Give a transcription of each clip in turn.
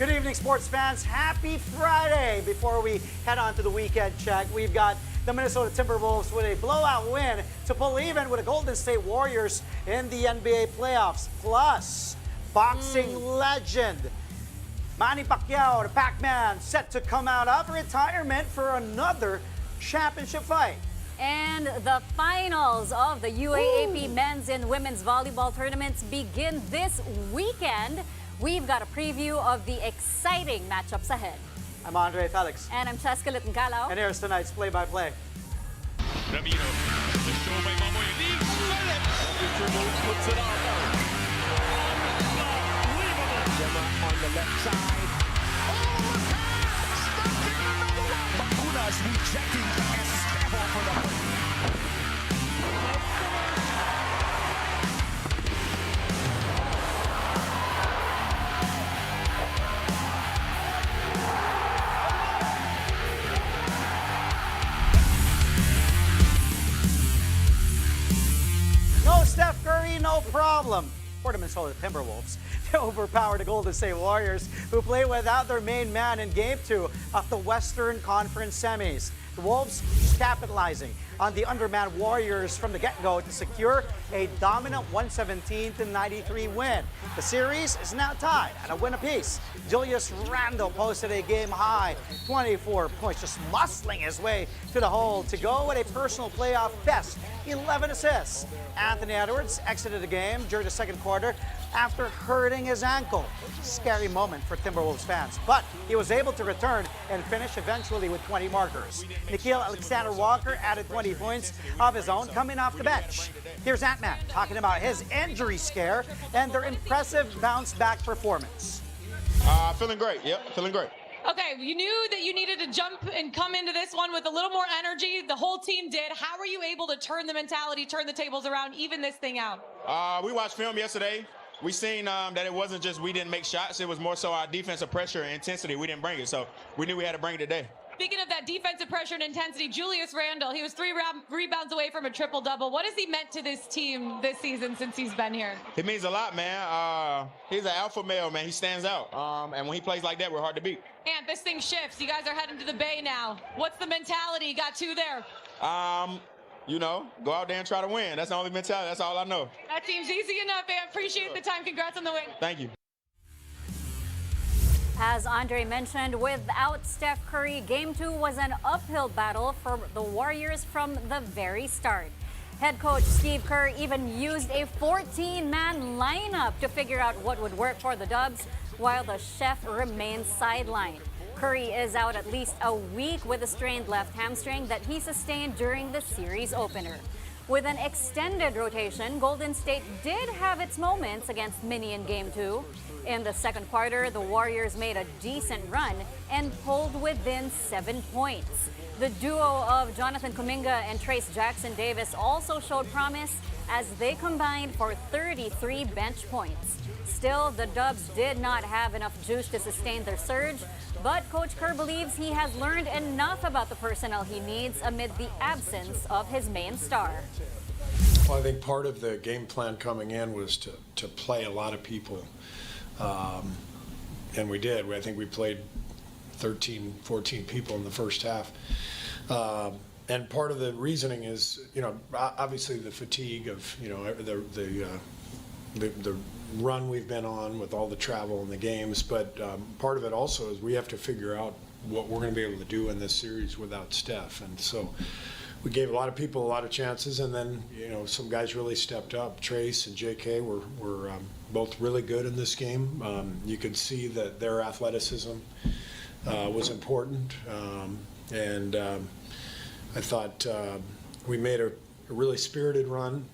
Good evening, sports fans. Happy Friday. Before we head on to the weekend check, we've got the Minnesota Timberwolves with a blowout win to pull even with the Golden State Warriors in the NBA playoffs. Plus, boxing legend Manny Pacquiao, the Pac-Man, set to come out of retirement for another championship fight. And the finals of the UAAP men's and women's volleyball tournaments begin this weekend. We've got a preview of the exciting matchups ahead. I'm Andre Felix. And I'm Cheska Litton-Calao. And here's tonight's play-by-play. Ramiro, the show by Mamoy leaves Timberwolves puts it on. Unbelievable. Gemma on the left side. Oh, the pass! Stuck in another one. Bacunas rejecting Esteban for the point. No Steph Curry, no problem for the Minnesota Timberwolves. They overpowered the Golden State Warriors, who play without their main man in Game 2 of the Western Conference semis. The Wolves capitalizing on the undermanned Warriors from the get-go to secure a dominant 117-93 win. The series is now tied at a win apiece. Julius Randle posted a game-high 24 points, just muscling his way to the hole to go with a personal playoff best 11 assists. Anthony Edwards exited the game during the second quarter after hurting his ankle. Scary moment for Timberwolves fans, but he was able to return and finish eventually with 20 markers. Nikhil Alexander-Walker added 20 points of his own coming off the bench. Here's Ant-Man talking about his injury scare and their impressive bounce-back performance. Feeling great. Yep, feeling great. Okay, you knew that you needed to jump and come into this one with a little more energy. The whole team did. How were you able to turn the mentality, turn the tables around, even this thing out? We watched film yesterday. We seen that it wasn't just we didn't make shots. It was more so our defensive pressure and intensity. We didn't bring it, so we knew we had to bring it today. Speaking of that defensive pressure and intensity, Julius Randle, he was 3 rebounds away from a triple-double. What has he meant to this team this season since he's been here? It means a lot, man. He's an alpha male, man. He stands out. And when he plays like that, we're hard to beat. And this thing shifts. You guys are heading to the Bay now. What's the mentality? Got 2 there. You know, go out there and try to win. That's the only mentality. That's all I know. That seems easy enough, man. Appreciate the time. Congrats on the win. Thank you. As Andre mentioned, without Steph Curry, Game 2 was an uphill battle for the Warriors from the very start. Head coach Steve Kerr even used a 14-man lineup to figure out what would work for the Dubs, while the chef remains sidelined. Curry is out at least a week with a strained left hamstring that he sustained during the series opener. With an extended rotation, Golden State did have its moments against Mini in Game 2. In the second quarter, the Warriors made a decent run and pulled within 7 points. The duo of Jonathan Kuminga and Trace Jackson-Davis also showed promise as they combined for 33 bench points. Still, the Dubs did not have enough juice to sustain their surge, but Coach Kerr believes he has learned enough about the personnel he needs amid the absence of his main star. Well, I think part of the game plan coming in was to play a lot of people. And we did. I think we played 13, 14 people in the first half. And part of the reasoning is, you know, obviously the fatigue of, you know, the run we've been on with all the travel and the games. But part of it also is we have to figure out what we're going to be able to do in this series without Steph. And so we gave a lot of people a lot of chances, and then, you know, some guys really stepped up. Trace and JK were both really good in this game. You could see that their athleticism was important, and I thought we made a really spirited run.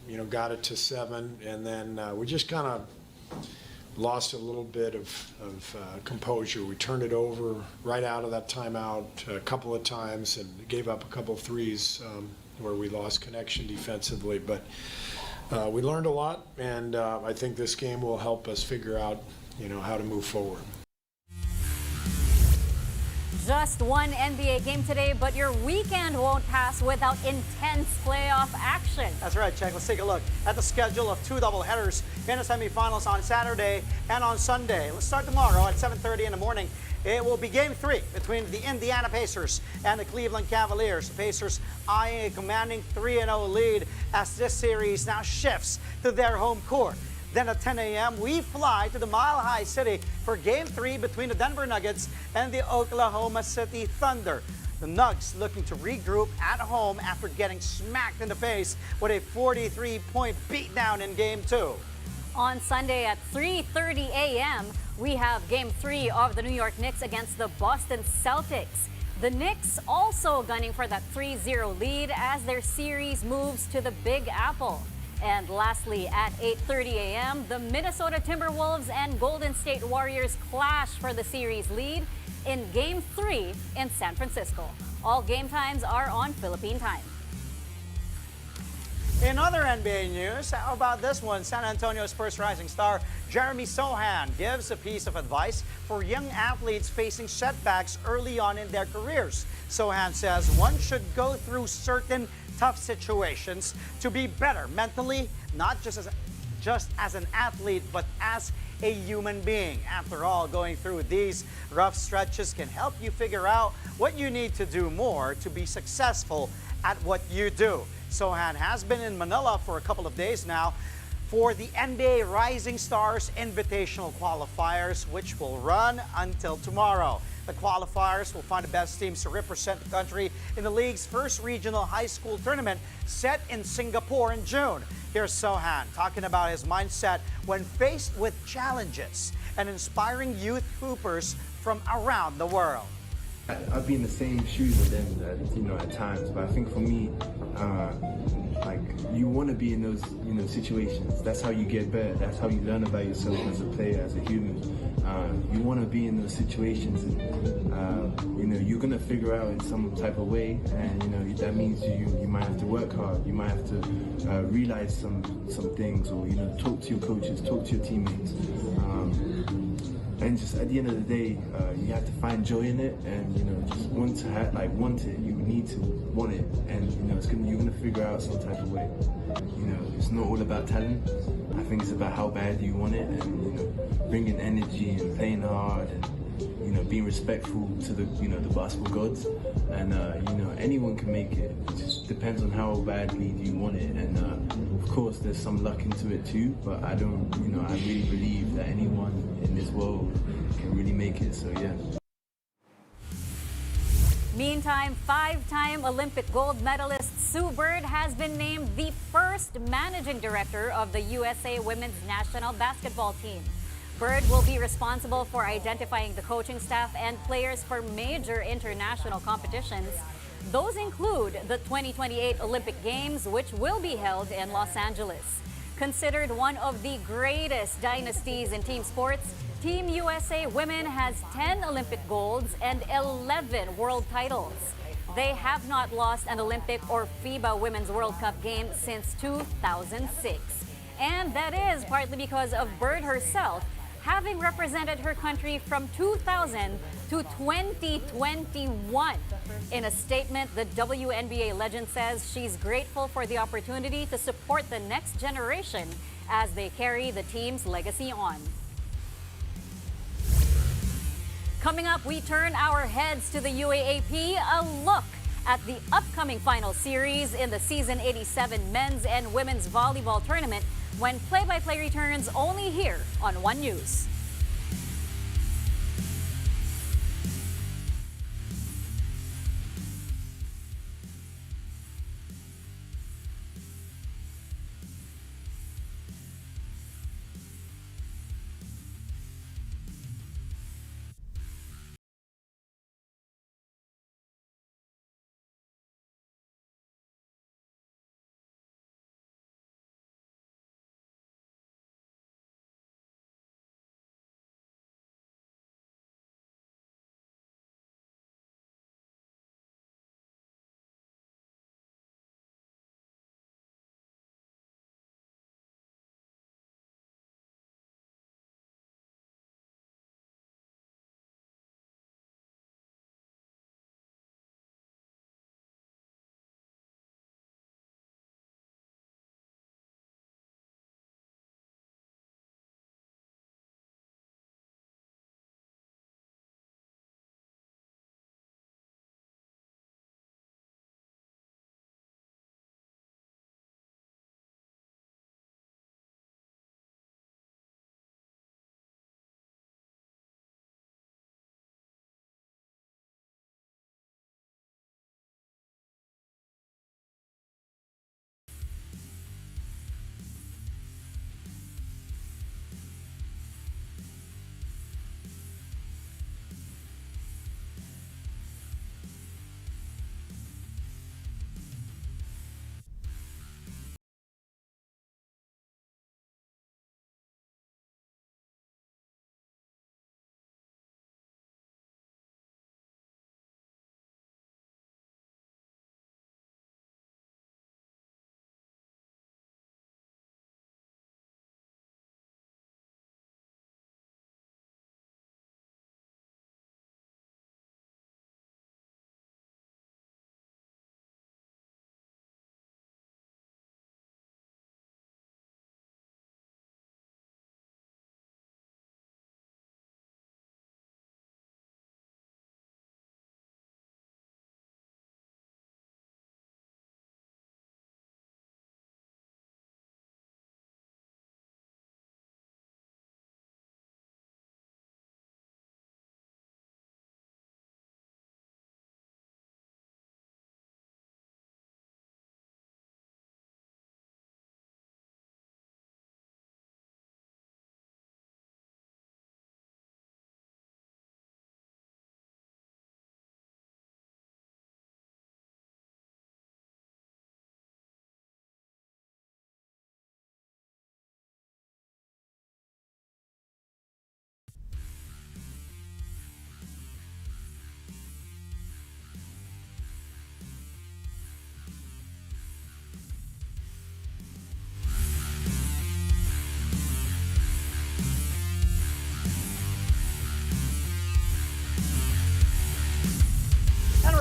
You know, got it to 7, and then we just kind of lost a little bit of composure. We turned it over right out of that timeout a couple of times and gave up a couple of threes where we lost connection defensively. But we learned a lot, and I think this game will help us figure out, you know, how to move forward. Just one NBA game today, but your weekend won't pass without intense playoff action. That's right, Check. Let's take a look at the schedule of two doubleheaders in the semifinals on Saturday and on Sunday. Let's start tomorrow at 7:30 in the morning. It will be Game 3 between the Indiana Pacers and the Cleveland Cavaliers. The Pacers eyeing a commanding 3-0 lead as this series now shifts to their home court. Then at 10 a.m., we fly to the Mile High City for Game 3 between the Denver Nuggets and the Oklahoma City Thunder. The Nugs looking to regroup at home after getting smacked in the face with a 43-point beatdown in Game 2. On Sunday at 3:30 a.m., we have Game 3 of the New York Knicks against the Boston Celtics. The Knicks also gunning for that 3-0 lead as their series moves to the Big Apple. And lastly, at 8:30 a.m., the Minnesota Timberwolves and Golden State Warriors clash for the series lead in Game 3 in San Francisco. All game times are on Philippine time. In other NBA news, how about this one? San Antonio Spurs rising star Jeremy Sohan gives a piece of advice for young athletes facing setbacks early on in their careers. Sohan says one should go through certain tough situations to be better mentally, not just as an athlete, but as a human being. After all, going through these rough stretches can help you figure out what you need to do more to be successful at what you do. Sohan has been in Manila for a couple of days now for the NBA Rising Stars Invitational Qualifiers, which will run until tomorrow. The qualifiers will find the best teams to represent the country in the league's first regional high school tournament set in Singapore in June. Here's Sohan talking about his mindset when faced with challenges and inspiring youth hoopers from around the world. I've been in the same shoes with them, at times. But I think for me, you want to be in those, situations. That's how you get better. That's how you learn about yourself as a player, as a human. You want to be in those situations, and you're gonna figure out in some type of way, and that means you might have to work hard. You might have to realize some things, or talk to your coaches, talk to your teammates. And just at the end of the day, you have to find joy in it, and just want it. You need to want it, and you're gonna figure out some type of way. It's not all about talent. I think it's about how bad you want it, and bringing energy and playing hard, and being respectful to the the basketball gods. And anyone can make it. It just depends on how badly you want it, and of course there's some luck into it too. But I really believe that anyone in this world can really make it. So yeah. Meantime, five-time Olympic gold medalist Sue Bird has been named the first managing director of the USA Women's National Basketball Team. Bird will be responsible for identifying the coaching staff and players for major international competitions. Those include the 2028 Olympic Games, which will be held in Los Angeles. Considered one of the greatest dynasties in team sports, Team USA Women has 10 Olympic golds and 11 world titles. They have not lost an Olympic or FIBA Women's World Cup game since 2006. And that is partly because of Bird herself, having represented her country from 2000 to 2021. In a statement, the WNBA legend says she's grateful for the opportunity to support the next generation as they carry the team's legacy on. Coming up, we turn our heads to the UAAP, a look at the upcoming final series in the Season 87 men's and women's volleyball tournament when play-by-play returns only here on One News.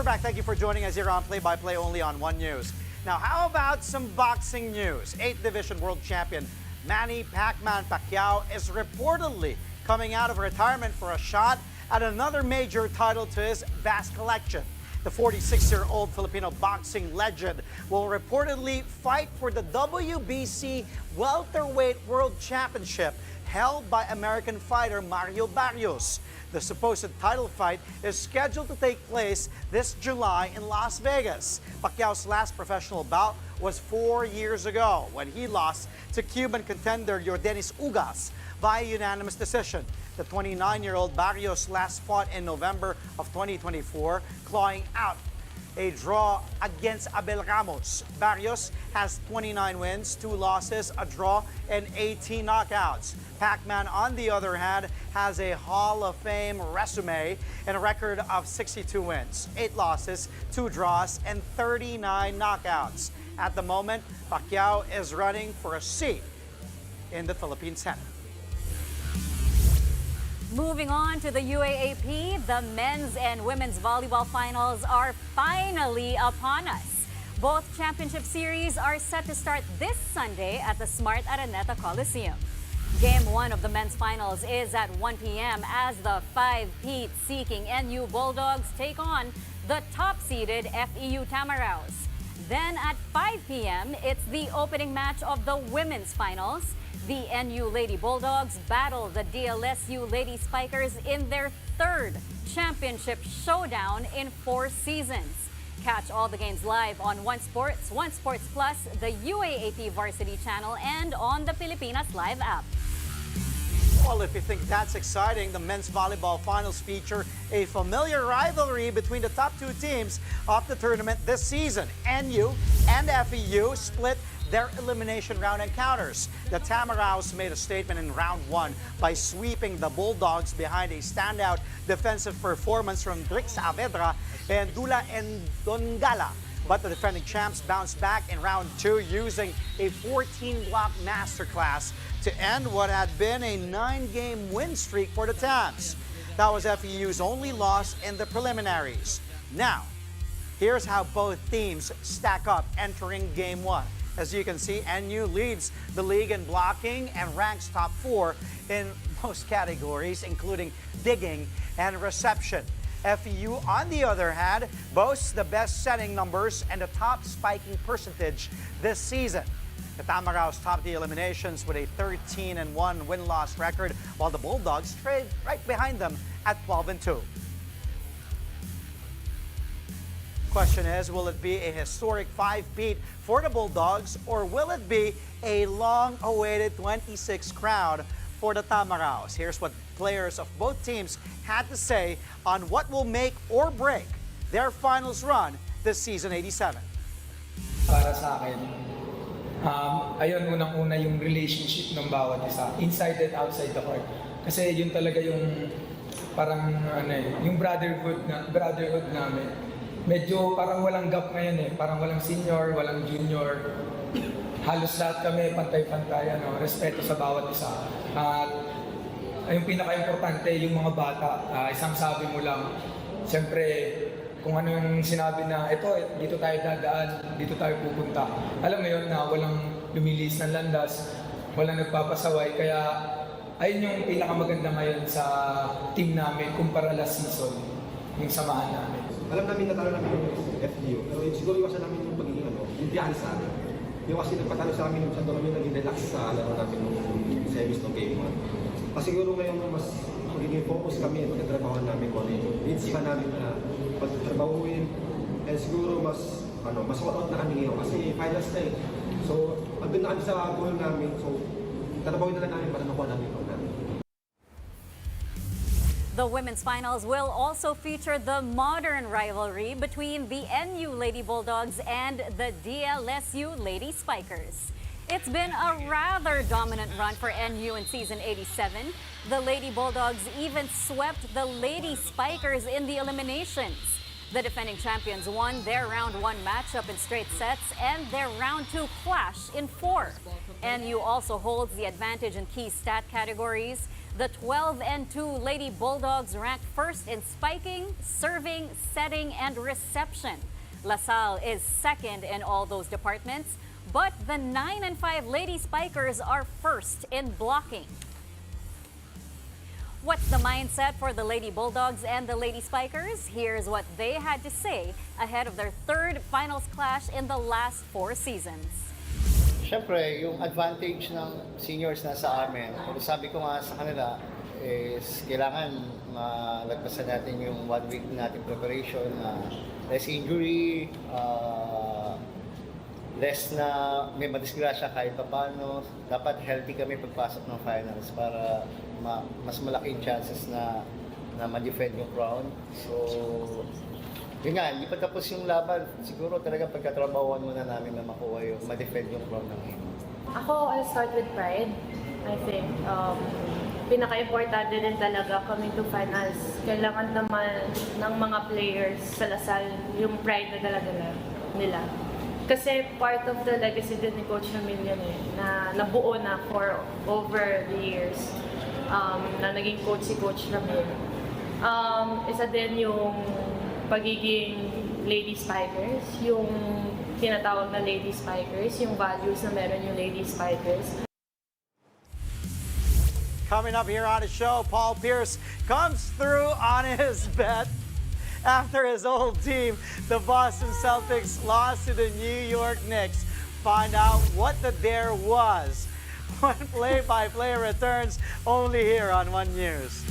back. Thank you for joining us here on Play-by-Play only on One News. Now, how about some boxing news? 8th Division World Champion Manny Pacquiao is reportedly coming out of retirement for a shot at another major title to his vast collection. The 46-year-old Filipino boxing legend will reportedly fight for the WBC Welterweight World Championship held by American fighter Mario Barrios. The supposed title fight is scheduled to take place this July in Las Vegas. Pacquiao's last professional bout was 4 years ago when he lost to Cuban contender Yordenis Ugas by unanimous decision. The 29-year-old Barrios last fought in November of 2024, clawing out a draw against Abel Ramos. Barrios has 29 wins, 2 losses, a draw, and 18 knockouts. Pac-Man, on the other hand, has a Hall of Fame resume and a record of 62 wins, 8 losses, 2 draws, and 39 knockouts. At the moment, Pacquiao is running for a seat in the Philippine Senate. Moving on to the UAAP, the men's and women's volleyball finals are finally upon us. Both championship series are set to start this Sunday at the Smart Araneta Coliseum. Game 1 of the men's finals is at 1 p.m. as the 5-peat seeking NU Bulldogs take on the top-seeded FEU Tamaraws. Then at 5 p.m., it's the opening match of the women's finals. The NU Lady Bulldogs battle the DLSU Lady Spikers in their 3rd championship showdown in 4 seasons. Catch all the games live on One Sports Plus, the UAAP Varsity channel, and on the Pilipinas Live app. Well, if you think that's exciting, the men's volleyball finals feature a familiar rivalry between the top 2 teams of the tournament this season. NU and FEU split their elimination round encounters. The Tamaraws made a statement in round 1 by sweeping the Bulldogs behind a standout defensive performance from Drix Saavedra and Dula Endongala. But the defending champs bounced back in round 2 using a 14-block masterclass to end what had been a 9-game win streak for the Tams. That was FEU's only loss in the preliminaries. Now, here's how both teams stack up entering Game 1. As you can see, NU leads the league in blocking and ranks top 4 in most categories, including digging and reception. FEU, on the other hand, boasts the best setting numbers and the top spiking percentage this season. The Tamaraws top the eliminations with a 13-1 win-loss record, while the Bulldogs trade right behind them at 12-2. Question is, will it be a historic 5-peat for the Bulldogs, or will it be a long-awaited 26 crown for the Tamaraws? Here's what players of both teams had to say on what will make or break their finals run this season 87. Para sa akin, ayun, unang-una yung relationship ng bawat isa, inside and outside the court. Kasi yun talaga yung parang yung brotherhood namin. Medyo parang walang gap ngayon parang walang senior, walang junior. Halos lahat kami pantay-pantay, respeto sa bawat isa. At yung pinaka-importante, yung mga bata, isang sabi mo lang, siyempre, kung ano yung sinabi na, dito tayo dadaan, dito tayo pupunta. Alam mo yun na walang lumilis ng landas, walang nagpapasaway, kaya ayun yung pinakamaganda ngayon sa team namin kumpara last season, yung samahan namin. Alam namin natalo namin yung FDU, pero siguro iwasan namin yung pagiging yung piyansa. Yung kasi nagpatalo sa amin yung sa doon naging relax sa laro namin yung semis ng game 1. Kasi siguro ngayon mas magiging focus kami pagkatrabahoan namin kung ano yung needs pa namin na pagtrabahuin. And siguro mas all out na kami ngayon kasi finals na So, andun na kami sa goal namin. So, trabahuin na lang namin para nakuha namin yung namin. The women's finals will also feature the modern rivalry between the NU Lady Bulldogs and the DLSU Lady Spikers. It's been a rather dominant run for NU in season 87. The Lady Bulldogs even swept the Lady Spikers in the eliminations. The defending champions won their round 1 matchup in straight sets and their round 2 clash in 4. NU also holds the advantage in key stat categories. The 12-2 Lady Bulldogs ranked first in spiking, serving, setting, and reception. LaSalle is second in all those departments, but the 9-5 Lady Spikers are first in blocking. What's the mindset for the Lady Bulldogs and the Lady Spikers? Here's what they had to say ahead of their third finals clash in the last 4 seasons. Siyempre, yung advantage ng seniors na sa amin, sabi ko nga sa kanila, is kailangan malagpasan natin yung 1 week natin preparation na less injury, less na may madisgrasya kahit pa paano. Dapat healthy kami pagpasok ng finals para mas malaking chances na ma-defend yung crown. So, yun nga, hindi pa tapos yung laban. Siguro talaga pagkatrabahuan muna namin na makuha yung ma-defend yung crown ng game. Ako, I'll start with pride. I think pinaka-importante din talaga coming to finals. Kailangan naman ng mga players sa Lasal yung pride na dala-dala nila. Kasi part of the legacy din ni Coach Ramilian na nabuo na for over the years na naging coach si Coach Ramil. Isa din yung pagiging Lady Spikers, yung tinatawag na Lady Spikers, yung values na meron yung Lady Spikers. Coming up here on the show, Paul Pierce comes through on his bet after his old team, the Boston Celtics, lost to the New York Knicks. Find out what the dare was when play-by-play returns only here on One News.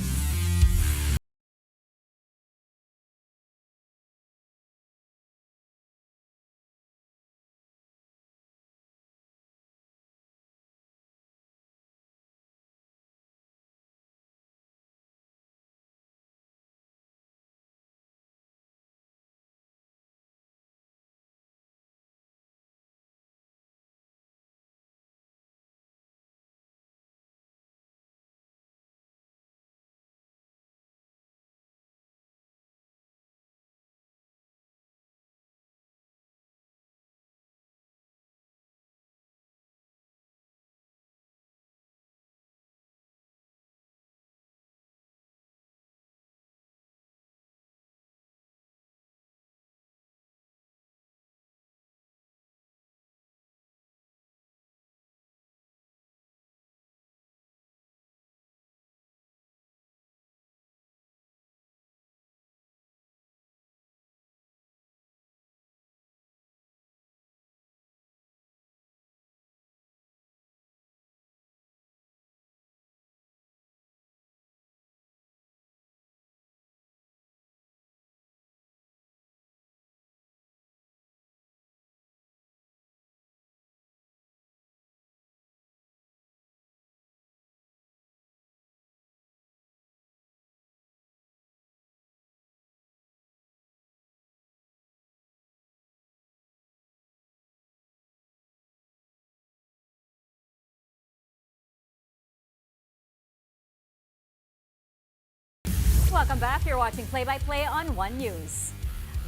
Welcome back. You're watching Play-by-Play on One News.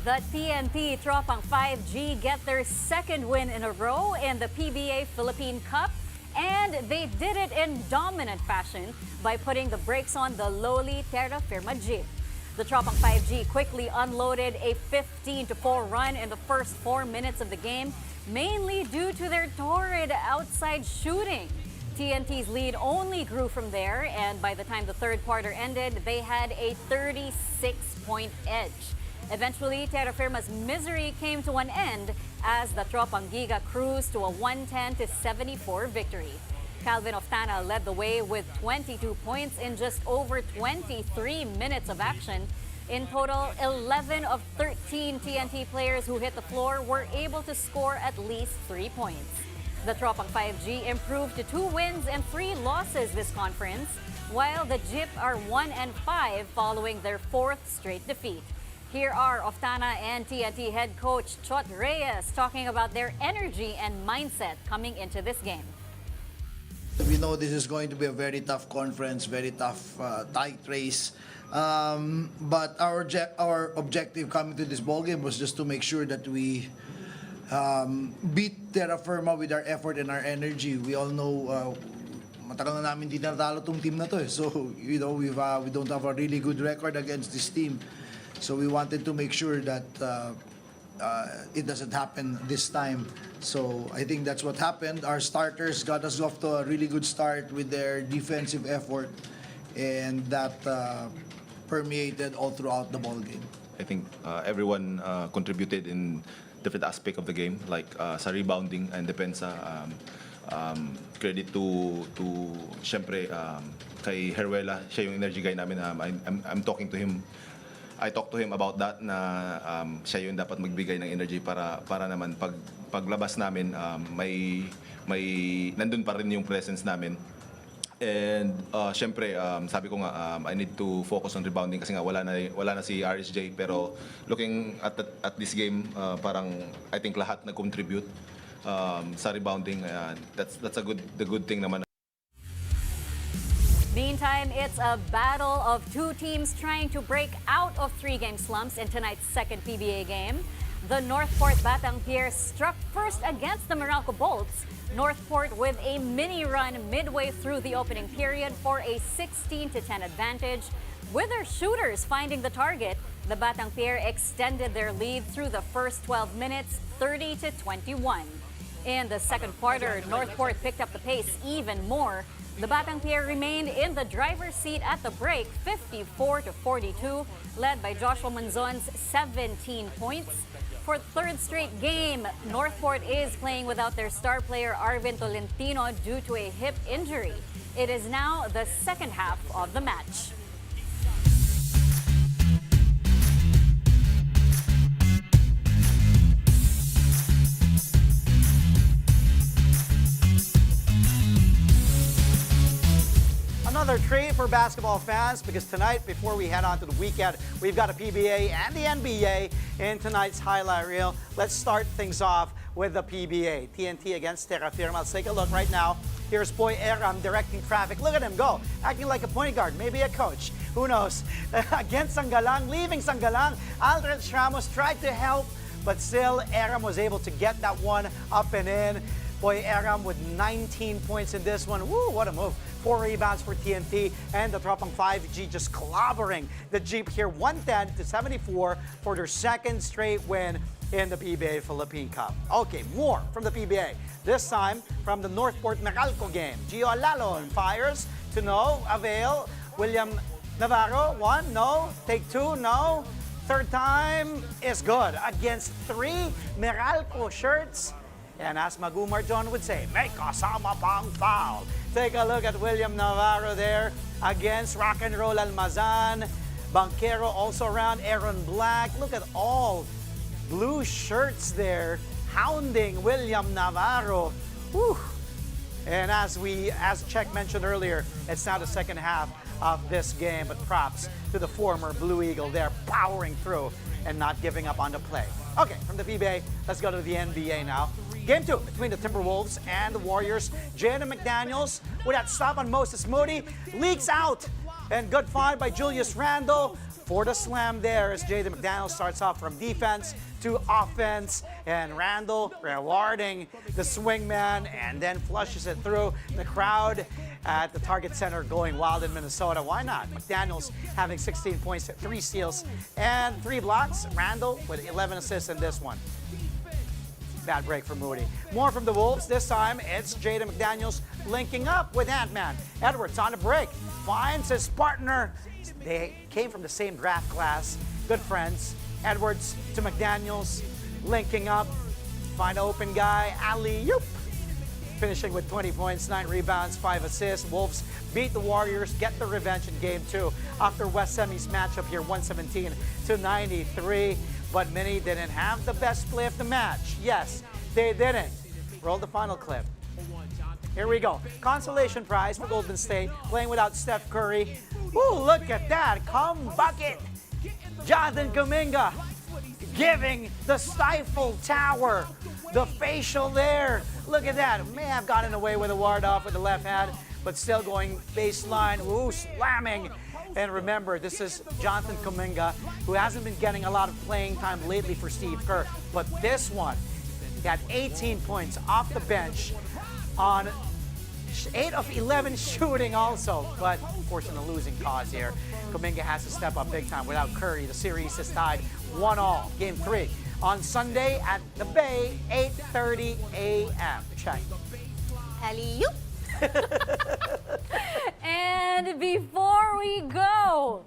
The TNT Tropang 5G get their second win in a row in the PBA Philippine Cup, and they did it in dominant fashion by putting the brakes on the lowly Terra Firma Jeep. The Tropang 5G quickly unloaded a 15-4 run in the first 4 minutes of the game, mainly due to their torrid outside shooting. TNT's lead only grew from there, and by the time the third quarter ended, they had a 36-point edge. Eventually, Terra Firma's misery came to an end as the Tropang Giga cruised to a 110-74 victory. Calvin Oftana led the way with 22 points in just over 23 minutes of action. In total, 11 of 13 TNT players who hit the floor were able to score at least 3 points. The Tropang 5G improved to 2 wins and 3 losses this conference, while the Jeep are 1-5 following their 4th straight defeat. Here are Oftana and TNT head coach Chot Reyes talking about their energy and mindset coming into this game. We know this is going to be a very tough conference, very tough, tight race. But our objective coming to this ball game was just to make sure that we beat Terra Firma with our effort and our energy. We all know matagal na namin di natalo tong team na to eh. So, we don't have a really good record against this team. So we wanted to make sure that it doesn't happen this time. So I think that's what happened. Our starters got us off to a really good start with their defensive effort, and that permeated all throughout the ball game. I think everyone contributed in different aspect of the game, like sa rebounding and depensa. Credit to syempre kay Heruela, siya yung energy guy namin. I'm talking to him. I talked to him about that na siya yung dapat magbigay ng energy para naman paglabas namin may nandun pa rin yung presence namin. And syempre sabi ko nga I need to focus on rebounding kasi nga wala na si RSJ, pero looking at this game parang I think lahat nag-contribute sa rebounding. That's the good thing naman. Meantime, it's a battle of two teams trying to break out of three-game slumps in tonight's second PBA game. The Northport Batang Pier struck first against the Meralco Bolts. Northport with a mini run midway through the opening period for a 16-10 advantage. With their shooters finding the target, the Batang Pier extended their lead through the first 12 minutes, 30-21. In the second quarter, Northport picked up the pace even more. The Batang Pier remained in the driver's seat at the break, 54-42, led by Joshua Manzon's 17 points. For the third straight game, Northport is playing without their star player Arvin Tolentino due to a hip injury. It is now the second half of the match. Another treat for basketball fans, because tonight, before we head on to the weekend, we've got a PBA and the NBA in tonight's highlight reel. Let's start things off with the PBA. TNT against Terra Firma. Let's take a look right now. Here's Boy Aram directing traffic. Look at him go, acting like a point guard, maybe a coach. Who knows? Against Sanggalang, leaving Sanggalang, Aldred Ramos tried to help, but still Aram was able to get that one up and in. Boy Aram with 19 points in this one. Woo, what a move. 4 rebounds for TNT, and the Tropang 5G just clobbering the Jeep here, 110-74 for their second straight win in the PBA Philippine Cup. Okay, more from the PBA. This time from the Northport Meralco game. Gio Alalon fires to no avail. William Navarro, 1, no. Take 2, no. Third time is good against 3 Meralco shirts. And as Magumar John would say, may kasama pang foul. Take a look at William Navarro there against Rock and Roll Almazan. Banquero also around, Aaron Black. Look at all blue shirts there hounding William Navarro. Whew. And as Czech mentioned earlier, it's now the second half of this game, but props to the former Blue Eagle there powering through and not giving up on the play. Okay, from the PBA, let's go to the NBA now. Game 2 between the Timberwolves and the Warriors. Jaden McDaniels with that stop on Moses Moody leaks out, and good find by Julius Randle for the slam there as Jaden McDaniels starts off from defense to offense, and Randle rewarding the swingman and then flushes it through. The crowd at the Target Center going wild in Minnesota. Why not? McDaniels having 16 points, 3 steals, and 3 blocks. Randle with 11 assists in this one. Bad break for Moody. More from the Wolves. This time, it's Jaden McDaniels linking up with Ant-Man. Edwards on the break. Finds his partner. They came from the same draft class. Good friends. Edwards to McDaniels. Linking up. Find an open guy. Alley-oop. Finishing with 20 points, 9 rebounds, 5 assists. Wolves beat the Warriors, get the revenge in Game 2 after West Semi's matchup here, 117-93. But many didn't have the best play of the match. Yes, they didn't. Roll the final clip. Here we go. Consolation prize for Golden State, playing without Steph Curry. Ooh, look at that. Come bucket. Jonathan Kuminga giving the Stifle Tower. The facial there. Look at that. May have gotten away with a ward off with the left hand, but still going baseline. Ooh, slamming And remember, this is Jonathan Kuminga, who hasn't been getting a lot of playing time lately for Steve Kerr. But this one, he got 18 points off the bench on 8 of 11 shooting also. But, of course, in a losing cause here. Kuminga has to step up big time. Without Curry, the series is tied 1-1. Game 3 on Sunday at the Bay, 8:30 a.m. Check. Alley-oop. And before we go,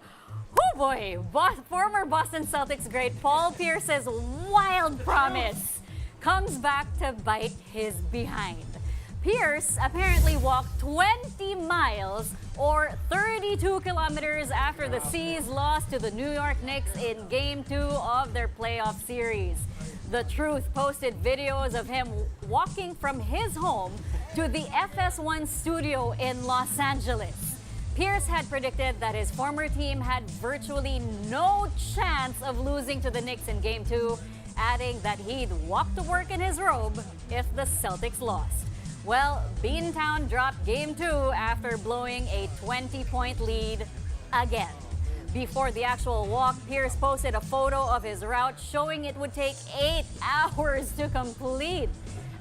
oh boy, former Boston Celtics great Paul Pierce's wild promise comes back to bite his behind. Pierce apparently walked 20 miles or 32 kilometers after the C's lost to the New York Knicks in Game 2 of their playoff series. The Truth posted videos of him walking from his home to the FS1 studio in Los Angeles. Pierce had predicted that his former team had virtually no chance of losing to the Knicks in Game 2, adding that he'd walk to work in his robe if the Celtics lost. Well, Beantown dropped Game 2 after blowing a 20-point lead again. Before the actual walk, Pierce posted a photo of his route showing it would take 8 hours to complete.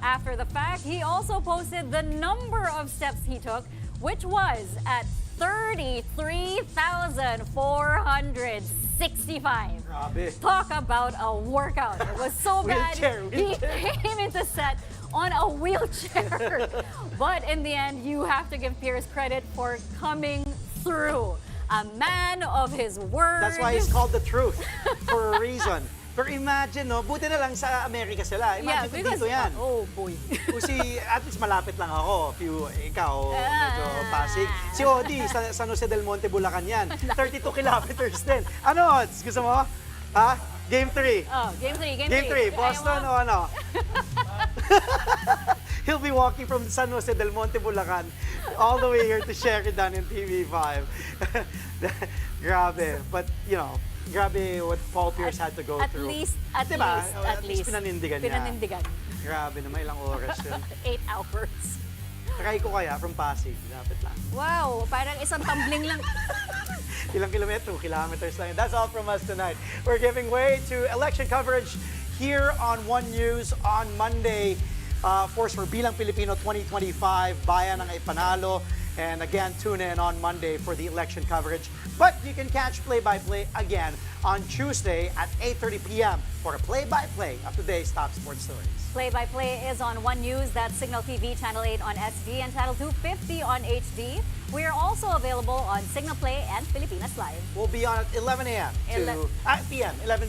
After the fact, he also posted the number of steps he took, which was at 33,465. Talk about a workout. It was so bad. He came into set on a wheelchair. But in the end, you have to give Pierce credit for coming through. A man of his word. That's why he's called the Truth, for a reason. Pero imagine, no, buti na lang sa Amerika sila. Imagine dito yan. Oh boy. Kasi at least malapit lang ako. Ikaw, medyo Pasig. Si Odi, sa San Jose del Monte, Bulacan yan. 32 kilometers din. Ano, odds? Gusto mo? Ha? Game 3. Oh, Game 3. Game 3. Boston o ano? He'll be walking from San Jose del Monte, Bulacan, all the way here to Sheridan in TV5. Grabe. But, you know, grabe what Paul Pierce had to go through. At least. Pinanindigan niya. Grabe naman, ilang oras yun. 8 hours. Try ko kaya from Pasig. Dapat lang. Wow, parang isang tumbling lang. Ilang kilometro? Kilometers lang. That's all from us tonight. We're giving way to election coverage here on One News on Monday. Force for Bilang Pilipino 2025, Bayan ang ipanalo. And again, tune in on Monday for the election coverage. But you can catch play-by-play again on Tuesday at 8:30 p.m. for a play-by-play of today's top sports stories. Play-by-play is on One News, that's Signal TV Channel 8 on SD and Channel 250 on HD. We are also available on Signal Play and Pilipinas Live. We'll be on at 11 a.m. to 11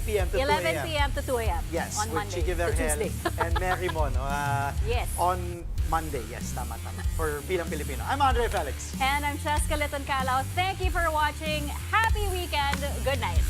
p.m. to 2 a.m. 11 p.m. to 2 a.m. Yes, on with Monday, Chigi to Vergel Tuesday. and Mary Mon. Yes. On Monday, yes, tama. For Bilang Pilipino. I'm Andre Felix. And I'm Cheska Liton Calao. Thank you for watching. Happy weekend. Good night.